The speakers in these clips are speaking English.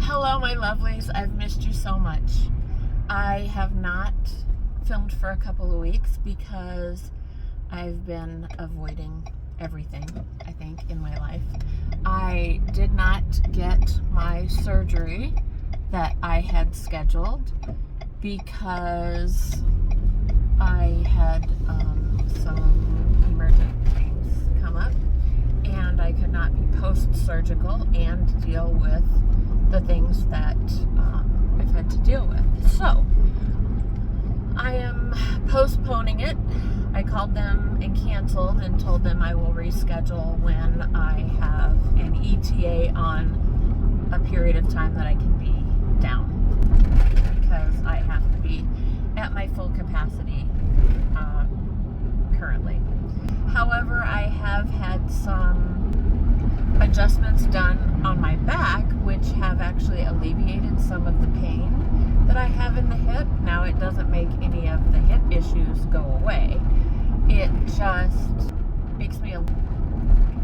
Hello, my lovelies. I've missed you so much. I have not filmed for a couple of weeks because I've been avoiding everything, I think, in my life. I did not get my surgery that I had scheduled because I had some emergent things come up, and I could not be post-surgical and deal with the things that I've had to deal with. So I am postponing it. I called them and canceled and told them I will reschedule when I have an ETA on a period of time that I can be down, because I have to be at my full capacity currently. However, I have had some adjustments done on my back, which have actually alleviated some of the pain that I have in the hip. Now, it doesn't make any of the hip issues go away. It just makes me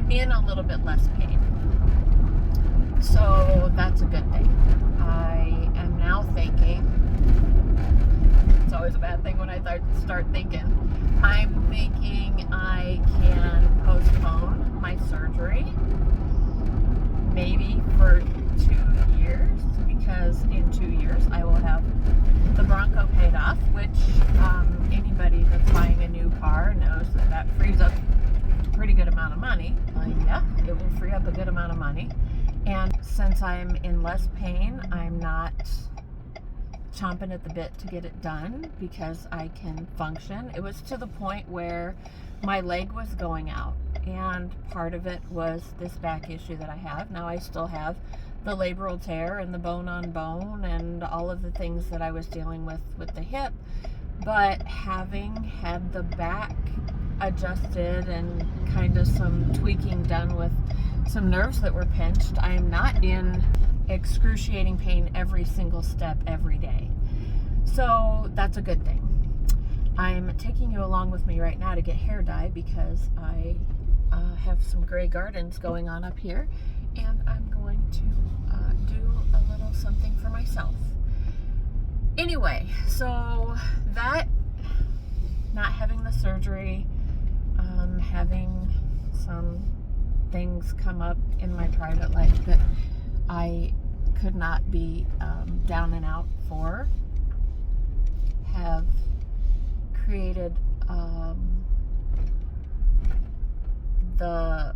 in a little bit less pain. So that's a good thing. I am now thinking, it's always a bad thing when I start thinking, I'm thinking I can postpone my surgery maybe for 2 years, because in 2 years I will have the Bronco paid off, which anybody that's buying a new car knows that frees up a pretty good amount of money. Yeah, it will free up a good amount of money. And since I'm in less pain, I'm not chomping at the bit to get it done because I can function. It was to the point where my leg was going out, and part of it was this back issue that I have. Now I still have the labral tear and the bone on bone and all of the things that I was dealing with the hip, but having had the back adjusted and kind of some tweaking done with some nerves that were pinched, I am not in excruciating pain every single step every day. So that's a good thing. I'm taking you along with me right now to get hair dye because I have some gray gardens going on up here, and I'm going to do a little something for myself. Anyway, so that, not having the surgery, having some things come up in my private life that I could not be down and out for, have created the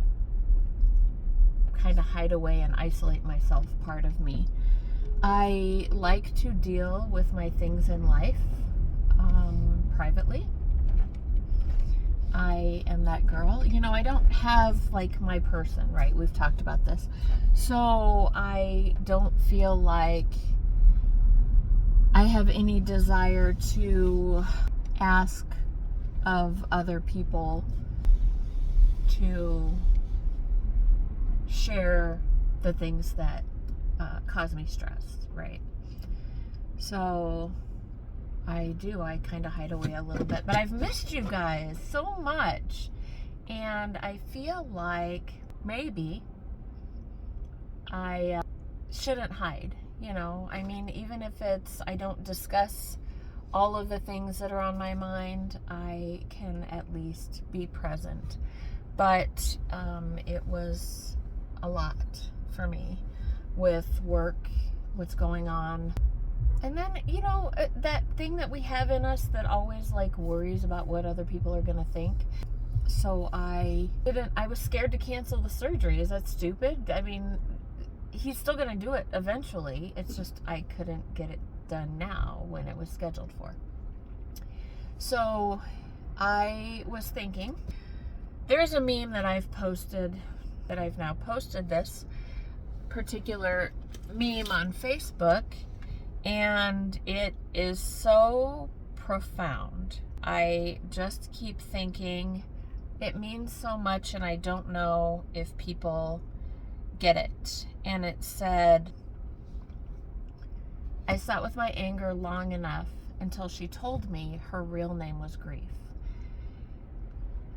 kind of hide away and isolate myself part of me. I like to deal with my things in life privately. I am that girl. You know, I don't have like my person, right? We've talked about this. So I don't feel like I have any desire to ask of other people to share the things that cause me stress, right? So I kind of hide away a little bit, but I've missed you guys so much, and I feel like maybe I shouldn't hide, you know? I mean, even if I don't discuss all of the things that are on my mind, I can at least be present. But it was a lot for me with work, what's going on. And then, you know, that thing that we have in us that always like worries about what other people are going to think. So I was scared to cancel the surgery. Is that stupid? I mean, he's still going to do it eventually. It's just I couldn't get it done now when it was scheduled for. So I was thinking, there's a meme that I've now posted this particular meme on Facebook, and it is so profound. I just keep thinking it means so much, and I don't know if people get it. And it said, I sat with my anger long enough until she told me her real name was grief.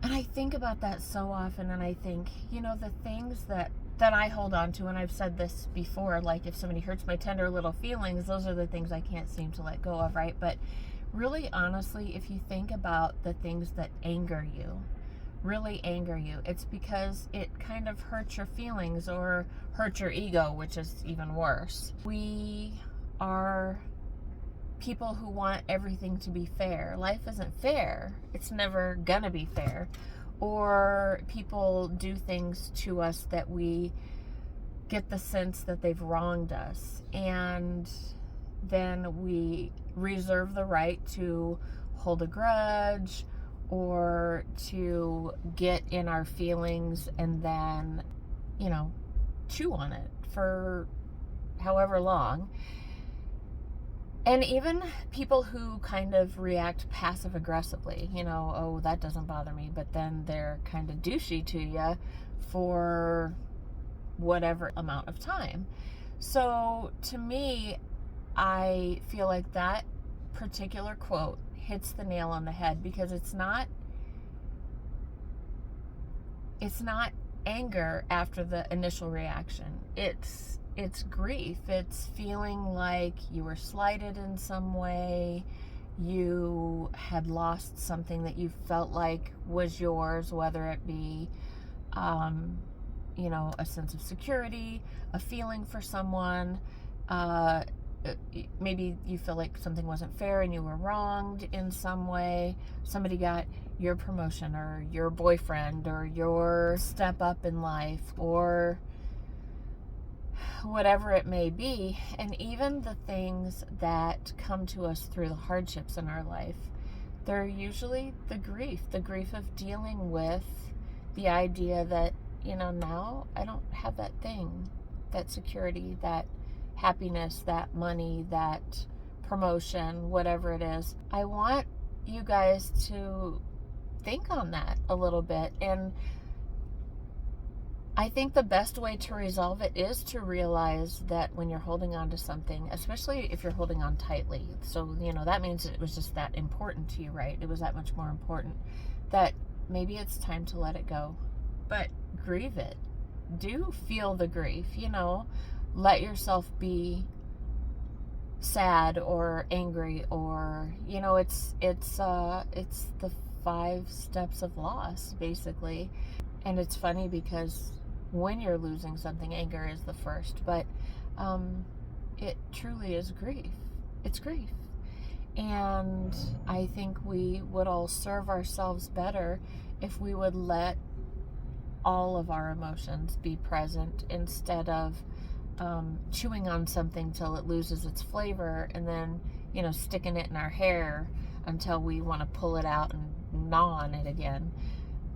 And I think about that so often, and I think, you know, the things that that I hold on to, and I've said this before, like if somebody hurts my tender little feelings, those are the things I can't seem to let go of, right? But really, honestly, if you think about the things that really anger you, it's because it kind of hurts your feelings or hurts your ego, which is even worse. We are people who want everything to be fair. Life isn't fair. It's never gonna be fair. Or people do things to us that we get the sense that they've wronged us, and then we reserve the right to hold a grudge or to get in our feelings and then, chew on it for however long. And even people who kind of react passive aggressively, oh, that doesn't bother me, but then they're kind of douchey to you for whatever amount of time. So to me, I feel like that particular quote hits the nail on the head, because it's not anger after the initial reaction. It's grief. It's feeling like you were slighted in some way. You had lost something that you felt like was yours, whether it be, a sense of security, a feeling for someone. Maybe you feel like something wasn't fair and you were wronged in some way. Somebody got your promotion or your boyfriend or your step up in life or whatever it may be. And even the things that come to us through the hardships in our life, they're usually the grief of dealing with the idea that, now I don't have that thing, that security, that happiness, that money, that promotion, whatever it is. I want you guys to think on that a little bit. And I think the best way to resolve it is to realize that when you're holding on to something, especially if you're holding on tightly, so, that means it was just that important to you, right? It was that much more important, that maybe it's time to let it go. But grieve it. Do feel the grief, let yourself be sad or angry, or, it's the 5 steps of loss, basically. And it's funny because when you're losing something, anger is the first, but it truly is grief. It's grief. And I think we would all serve ourselves better if we would let all of our emotions be present, instead of chewing on something till it loses its flavor and then, sticking it in our hair until we want to pull it out and gnaw on it again.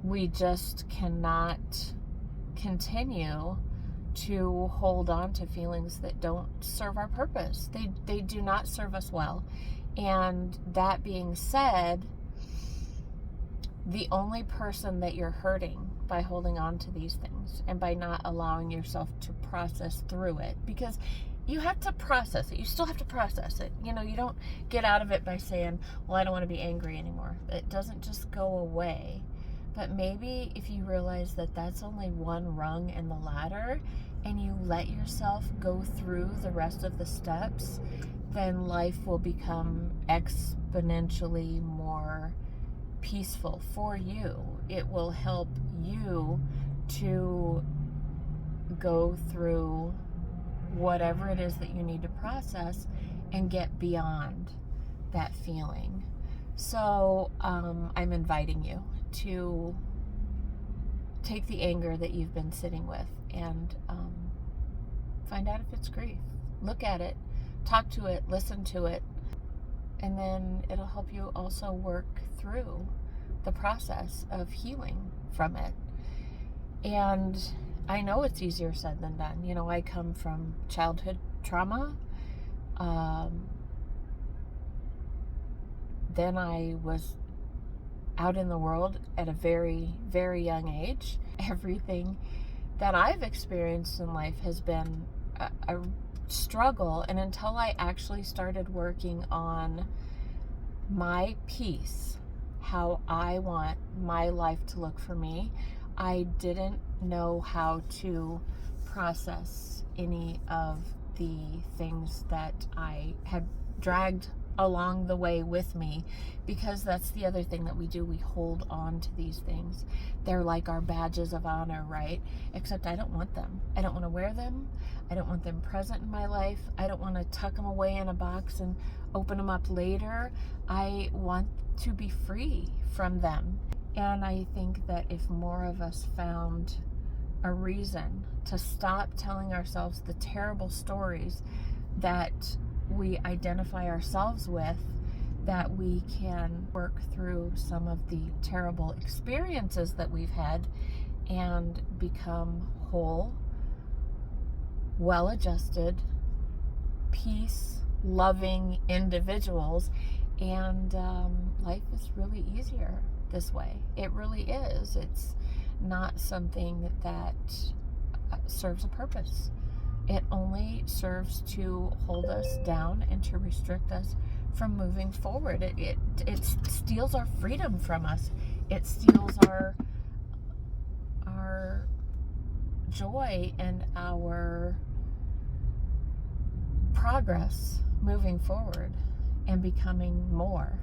We just cannot continue to hold on to feelings that don't serve our purpose. They do not serve us well. And that being said, the only person that you're hurting by holding on to these things and by not allowing yourself to process through it, because you have to process it. You still have to process it. You don't get out of it by saying, well, I don't want to be angry anymore. It doesn't just go away. But maybe if you realize that that's only one rung in the ladder, and you let yourself go through the rest of the steps, then life will become exponentially more peaceful for you. It will help you to go through whatever it is that you need to process and get beyond that feeling. So I'm inviting you to take the anger that you've been sitting with and find out if it's grief. Look at it, talk to it, listen to it, and then it'll help you also work through the process of healing from it. And I know it's easier said than done. I come from childhood trauma. Then I was out in the world at a very, very young age. Everything that I've experienced in life has been a struggle. And until I actually started working on my peace, how I want my life to look for me, I didn't know how to process any of the things that I had dragged along the way with me, because that's the other thing that we do. We hold on to these things. They're like our badges of honor, right? Except I don't want them. I don't want to wear them. I don't want them present in my life. I don't want to tuck them away in a box and open them up later. I want to be free from them. And I think that if more of us found a reason to stop telling ourselves the terrible stories that we identify ourselves with, that we can work through some of the terrible experiences that we've had and become whole, well-adjusted, peace-loving individuals. And life is really easier this way. It really is. It's not something that serves a purpose. It only serves to hold us down and to restrict us from moving forward. It steals our freedom from us. It steals our joy and our progress moving forward and becoming more.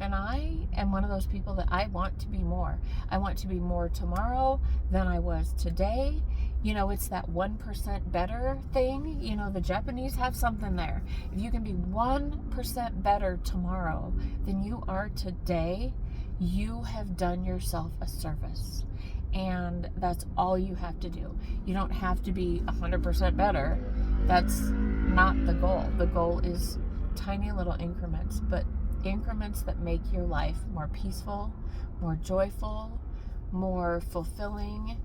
And I am one of those people that I want to be more. I want to be more tomorrow than I was today. You know, it's that 1% better thing. You know, the Japanese have something there. If you can be 1% better tomorrow than you are today, you have done yourself a service. And that's all you have to do. You don't have to be 100% better. That's not the goal. The goal is tiny little increments, but increments that make your life more peaceful, more joyful, more fulfilling,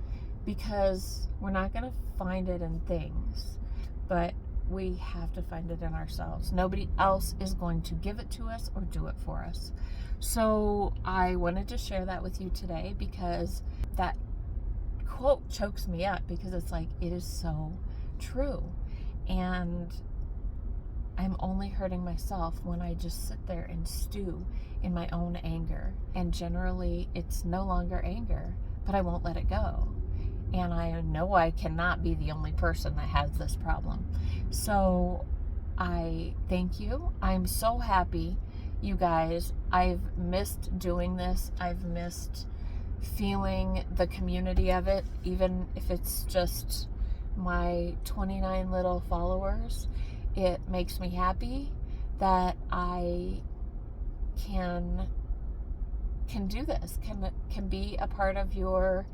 because we're not going to find it in things, but we have to find it in ourselves. Nobody else is going to give it to us or do it for us. So I wanted to share that with you today, because that quote chokes me up, because it's like, it is so true. And I'm only hurting myself when I just sit there and stew in my own anger. And generally, it's no longer anger, but I won't let it go. And I know I cannot be the only person that has this problem. So I thank you. I'm so happy, you guys. I've missed doing this. I've missed feeling the community of it, even if it's just my 29 little followers. It makes me happy that I can do this, can be a part of your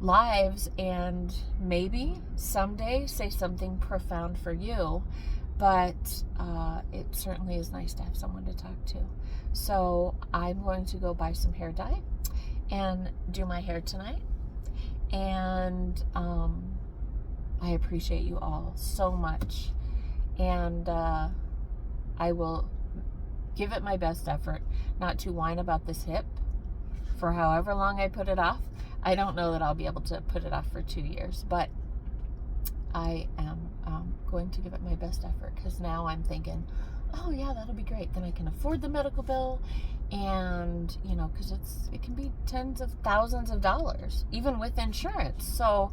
lives, and maybe someday say something profound for you. But it certainly is nice to have someone to talk to. So I'm going to go buy some hair dye and do my hair tonight. And I appreciate you all so much. And I will give it my best effort not to whine about this hip for however long I put it off. I don't know that I'll be able to put it off for 2 years, but I am going to give it my best effort, because now I'm thinking, oh yeah, that'll be great. Then I can afford the medical bill, and you know, because it can be tens of thousands of dollars, even with insurance. So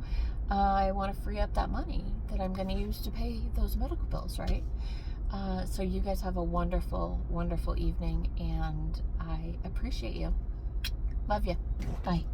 I want to free up that money that I'm going to use to pay those medical bills, right? So you guys have a wonderful, wonderful evening, and I appreciate you. Love you. Bye.